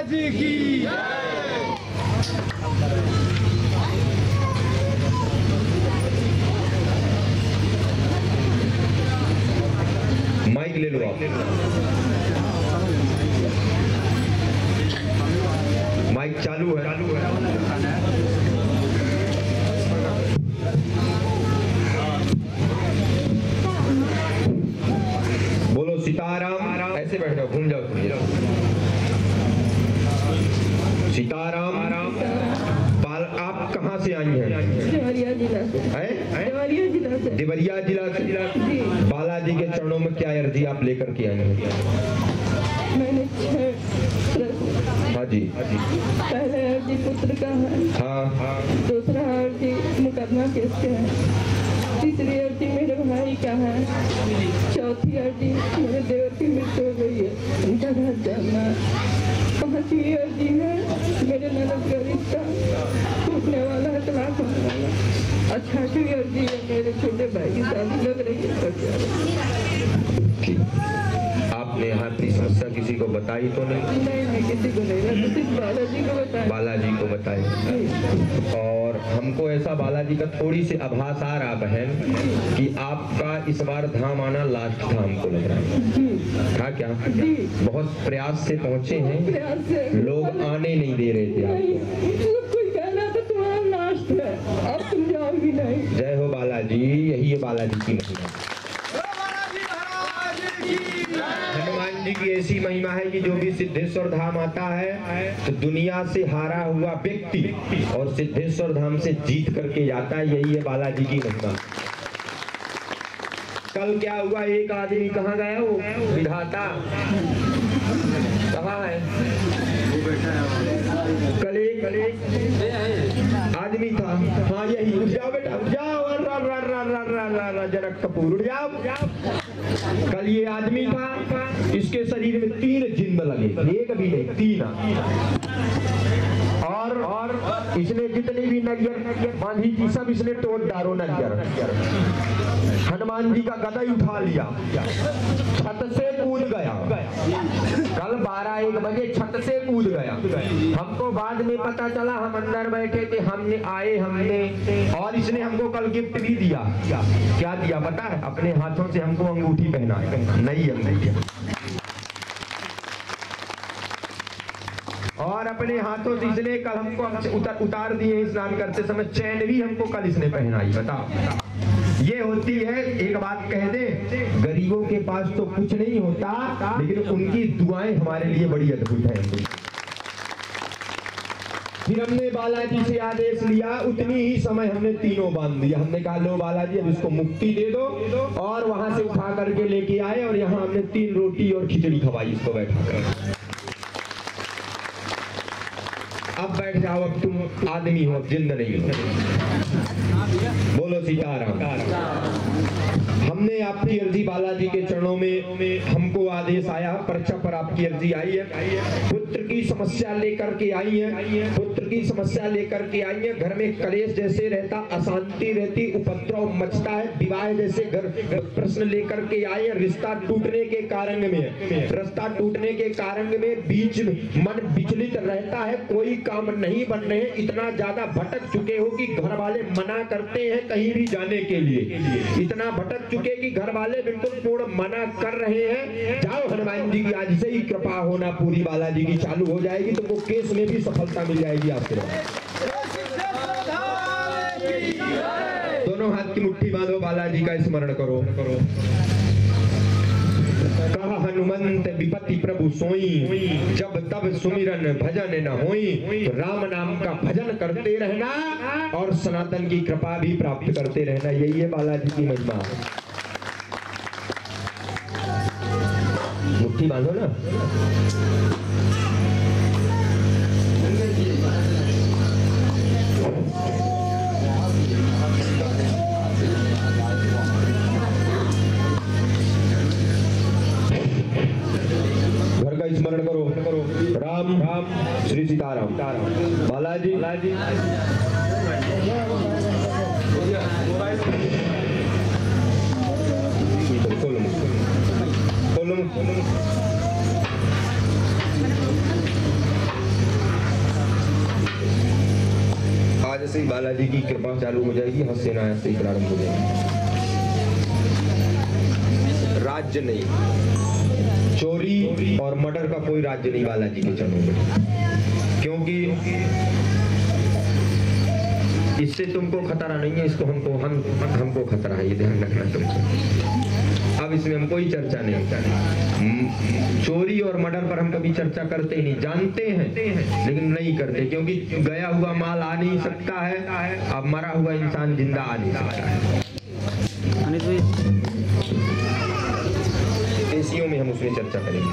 जी की। माइक ले लो आप, माइक चालू है। बोलो सीताराम। ऐसे बैठ जाओ, घूम जाओ, सीताराम। आप कहाँ से आई हैं? देवरिया जिला से। देवरिया जिला से। देवरिया जिला से। बालाजी के चरणों में क्या अर्जी आप लेकर के आई हैं? मैंने 6 प्रश्न। हाँ जी। पहले अर्जी पुत्र का है। हाँ। दूसरा अर्जी मुकदमा केस का है। तीसरी अर्जी मेरे भाई का है। चौथी अर्जी मेरे देवर की मृत्यु हो गई है, उनका घर जाना। 5वीं अर्जी है मेरे ननद का रिश्ता टूटने वाला है, तलाक होने वाला। और 6वीं अर्जी है मेरे छोटे भाई की शादी लग रही है। आपने यहाँ अपनी समस्या किसी को बताई तो नहीं? नहीं, किसी को नहीं, सिर्फ बालाजी को बताया। बालाजी को बताए। और हमको ऐसा बालाजी का थोड़ी सी आभास आ रहा बहन कि आपका इस बार धाम आना लास्ट था, हमको लग रहा है। था क्या? बहुत प्रयास से पहुँचे हैं, लोग आने नहीं दे रहे थे आपको। कोई कहना तो तुम्हारा लास्ट है, अब तुम जाओगी नहीं। जय हो बालाजी, यही है बालाजी की महिमा। हनुमान जी की ऐसी महिमा है कि जो भी सिद्धेश्वर धाम आता है तो दुनिया से हारा हुआ व्यक्ति और सिद्धेश्वर धाम से जीत करके जाता है, यही है बालाजी की महिमा। कल क्या हुआ, एक आदमी कहाँ गया, वो विधाता कहाँ है? कल एक आदमी था। हाँ यही, उठ जाओ बेटा, उठ जाओ, जनक कपूर उठ जाओ। कल ये आदमी था, इसके शरीर में 3 जिंद लगे, एक भी नहीं, 3। और इसने जितनी भी नरियर बांधी थी सब इसने तोड़ डालो नरियर। हनुमान जी का गदा ही उठा लिया, छत से कूद गया। कल 12-1 बजे छत से कूद गया। हमको बाद में पता चला, हम अंदर बैठे थे, हमने और इसने हमको कल गिफ्ट भी दिया। क्या दिया पता है? अपने हाथों से हमको अंगूठी पहना, नई अंगूठी, और अपने हाथों से इसने कल हमको उतार दिए स्नान करते समय। चैन भी हमको कल इसने पहनाई। बताओ, ये होती है। एक बात कह दे, गरीबों के पास तो कुछ नहीं होता, लेकिन उनकी दुआएं हमारे लिए बड़ी अद्भुत है। फिर हमने बालाजी से आदेश लिया, उतनी ही समय हमने तीनों बांध दिया। हमने कहा लो बालाजी अब इसको मुक्ति दे दो, और वहां से उठा करके लेके आए, और यहाँ हमने 3 रोटी और खिचड़ी खवाई इसको बैठा कर। अब बैठ जाओ, अब तुम आदमी हो, जिंद नहीं हो। बोलो सीताराम। हमने आपकी अर्जी बालाजी के चरणों में हमको आदेश आया, पर्चा पर आपकी अर्जी आई है। पुत्र की समस्या लेकर के आई है, पुत्र की समस्या लेकर के आई है। घर में कलेश जैसे रहता, अशांति रहती, उपद्रव मचता है, विवाह जैसे घर प्रश्न लेकर के आए हैं। रिश्ता टूटने के कारण में, रिश्ता टूटने के कारण में बीच मन विचलित रहता है, कोई काम नहीं बन रहे, इतना ज्यादा भटक चुके हो कि घर वाले मना करते हैं कहीं भी जाने के लिए। इतना भटक चुके कि घर वाले बिल्कुल पूर्ण मना कर रहे हैं। जाओ, हनुमान जी की आज से ही कृपा होना पूरी बालाजी की चालू हो जाएगी, तो वो केस में भी सफलता मिल जाएगी आपको। दोनों हाथ की मुट्ठी बांधो, बालाजी का स्मरण करो। कहा हनुमंत विपत्ति प्रभु सोई, जब तब सुमिरन भजन न होई। तो राम नाम का भजन करते रहना और सनातन की कृपा भी प्राप्त करते रहना, यही है बालाजी की महिमा। मुट्ठी बांधो ना। स्मरण करो, राम राम श्री सीताराम। बालाजी आज से ही बालाजी की कृपा चालू हो जाएगी, हंस सेना ऐसे ही प्रारंभ हो जाएगी। राज्य नहीं, चोरी और मर्डर का कोई राज्य नहीं बालाजी के चरणों में, क्योंकि इससे तुमको खतरा नहीं है, इसको हमको खतरा है, ये ध्यान रखना तुमको। अब इसमें हम कोई चर्चा नहीं करते। चोरी और मर्डर पर हम कभी चर्चा करते ही नहीं, जानते हैं लेकिन नहीं करते, क्योंकि गया हुआ माल आ नहीं सकता है, अब मरा हुआ इंसान जिंदा आ नहीं सकता है। एसीओ में हम उसमें चर्चा करेंगे।